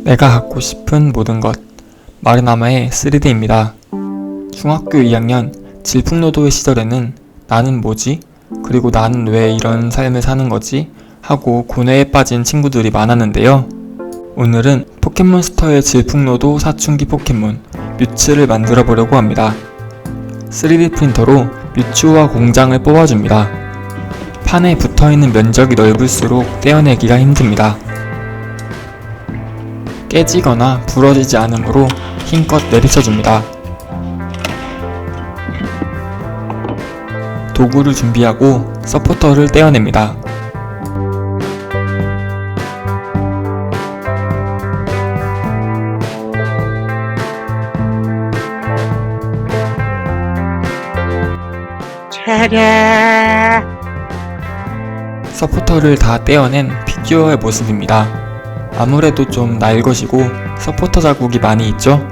내가 갖고 싶은 모든 것, 마르나마의 3D입니다. 중학교 2학년 질풍노도의 시절에는 나는 뭐지? 그리고 나는 왜 이런 삶을 사는 거지? 하고 고뇌에 빠진 친구들이 많았는데요. 오늘은 포켓몬스터의 질풍노도 사춘기 포켓몬 뮤츠를 만들어 보려고 합니다. 3D 프린터로 뮤츠와 공장을 뽑아줍니다. 판에 붙어있는 면적이 넓을수록 떼어내기가 힘듭니다. 깨지거나 부러지지 않으므로 힘껏 내리쳐줍니다. 도구를 준비하고 서포터를 떼어냅니다. 서포터를 다 떼어낸 피규어의 모습입니다. 아무래도 좀 날것이고 서포터 자국이 많이 있죠?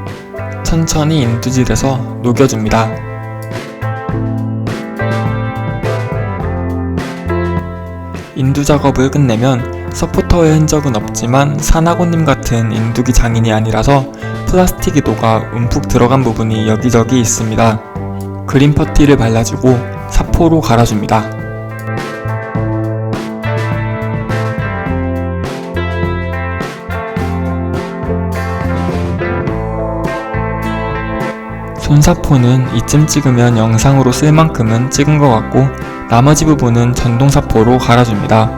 천천히 인두질해서 녹여줍니다. 인두 작업을 끝내면 서포터의 흔적은 없지만 사나고님 같은 인두기 장인이 아니라서 플라스틱이 녹아 움푹 들어간 부분이 여기저기 있습니다. 그린 퍼티를 발라주고 사포로 갈아줍니다. 손사포는 이쯤 찍으면 영상으로 쓸 만큼은 찍은 것 같고 나머지 부분은 전동사포로 갈아줍니다.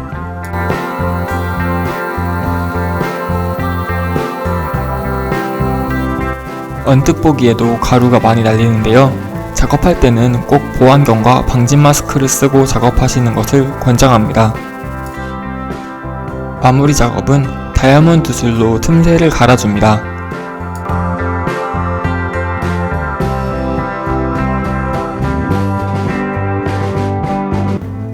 언뜻 보기에도 가루가 많이 날리는데요. 작업할 때는 꼭 보안경과 방진 마스크를 쓰고 작업하시는 것을 권장합니다. 마무리 작업은 다이아몬드 줄로 틈새를 갈아줍니다.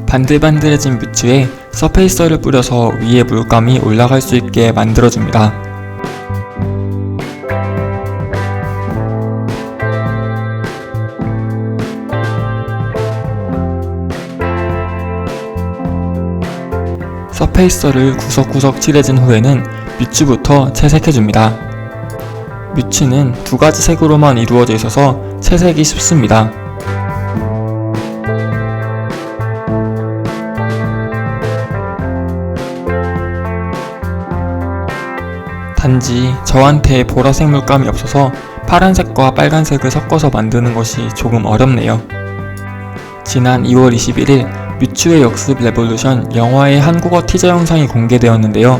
반들반들해진 뮤츠에 서페이서를 뿌려서 위에 물감이 올라갈 수 있게 만들어줍니다. 서페이서를 구석구석 칠해준 후에는 뮤츠부터 채색해줍니다. 뮤츠는 두 가지 색으로만 이루어져 있어서 채색이 쉽습니다. 단지 저한테 보라색 물감이 없어서 파란색과 빨간색을 섞어서 만드는 것이 조금 어렵네요. 지난 2월 21일 뮤츠의 역습 레볼루션 영화의 한국어 티저 영상이 공개되었는데요.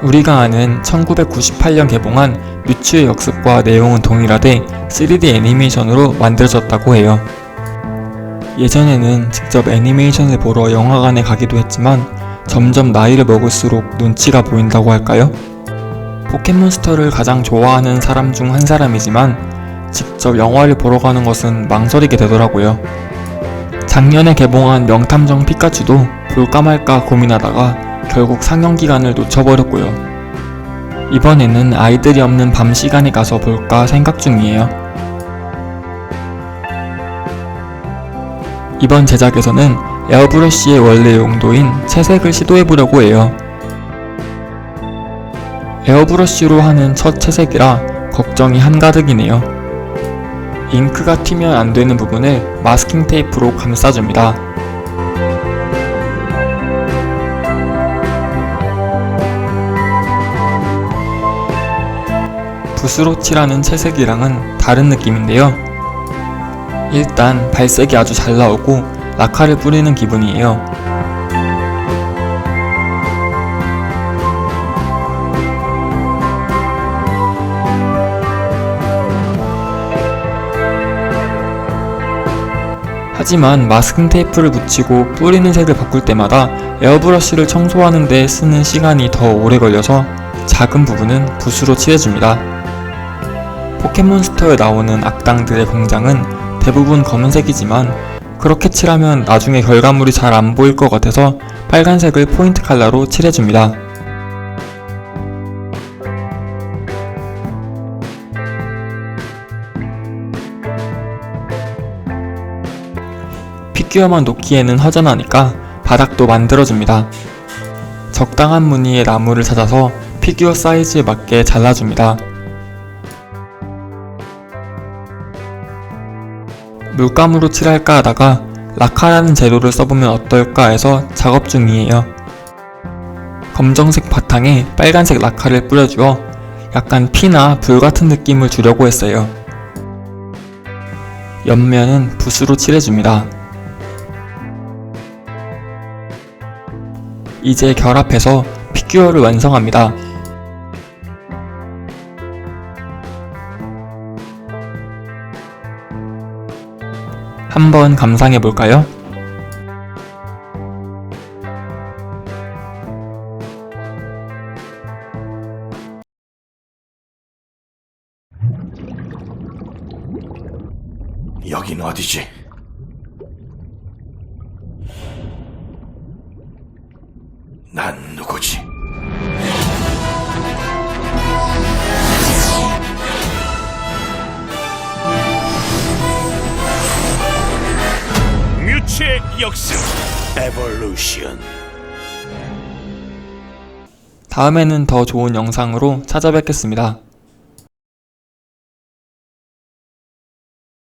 우리가 아는 1998년 개봉한 뮤츠의 역습과 내용은 동일하되 3D 애니메이션으로 만들어졌다고 해요. 예전에는 직접 애니메이션을 보러 영화관에 가기도 했지만 점점 나이를 먹을수록 눈치가 보인다고 할까요? 포켓몬스터를 가장 좋아하는 사람 중 한 사람이지만 직접 영화를 보러 가는 것은 망설이게 되더라고요. 작년에 개봉한 명탐정 피카츄도 볼까 말까 고민하다가 결국 상영기간을 놓쳐버렸고요. 이번에는 아이들이 없는 밤 시간에 가서 볼까 생각 중이에요. 이번 제작에서는 에어브러쉬의 원래 용도인 채색을 시도해보려고 해요. 에어브러쉬로 하는 첫 채색이라 걱정이 한가득이네요. 잉크가 튀면 안 되는 부분을 마스킹 테이프로 감싸줍니다. 붓으로 칠하는 채색이랑은 다른 느낌인데요. 일단 발색이 아주 잘 나오고 라카를 뿌리는 기분이에요. 하지만 마스킹 테이프를 붙이고 뿌리는 색을 바꿀 때마다 에어브러쉬를 청소하는 데 쓰는 시간이 더 오래 걸려서 작은 부분은 붓으로 칠해줍니다. 포켓몬스터에 나오는 악당들의 공장은 대부분 검은색이지만 그렇게 칠하면 나중에 결과물이 잘 안 보일 것 같아서 빨간색을 포인트 컬러로 칠해줍니다. 피규어만 놓기에는 허전하니까 바닥도 만들어줍니다. 적당한 무늬의 나무를 찾아서 피규어 사이즈에 맞게 잘라줍니다. 물감으로 칠할까 하다가 라카라는 재료를 써보면 어떨까 해서 작업 중이에요. 검정색 바탕에 빨간색 라카를 뿌려주어 약간 피나 불 같은 느낌을 주려고 했어요. 옆면은 붓으로 칠해줍니다. 이제 결합해서 피규어를 완성합니다. 한번 감상해볼까요? 여긴 어디지? 난 누구지? 뮤츠의 역습 에볼루션. 다음에는 더 좋은 영상으로 찾아뵙겠습니다.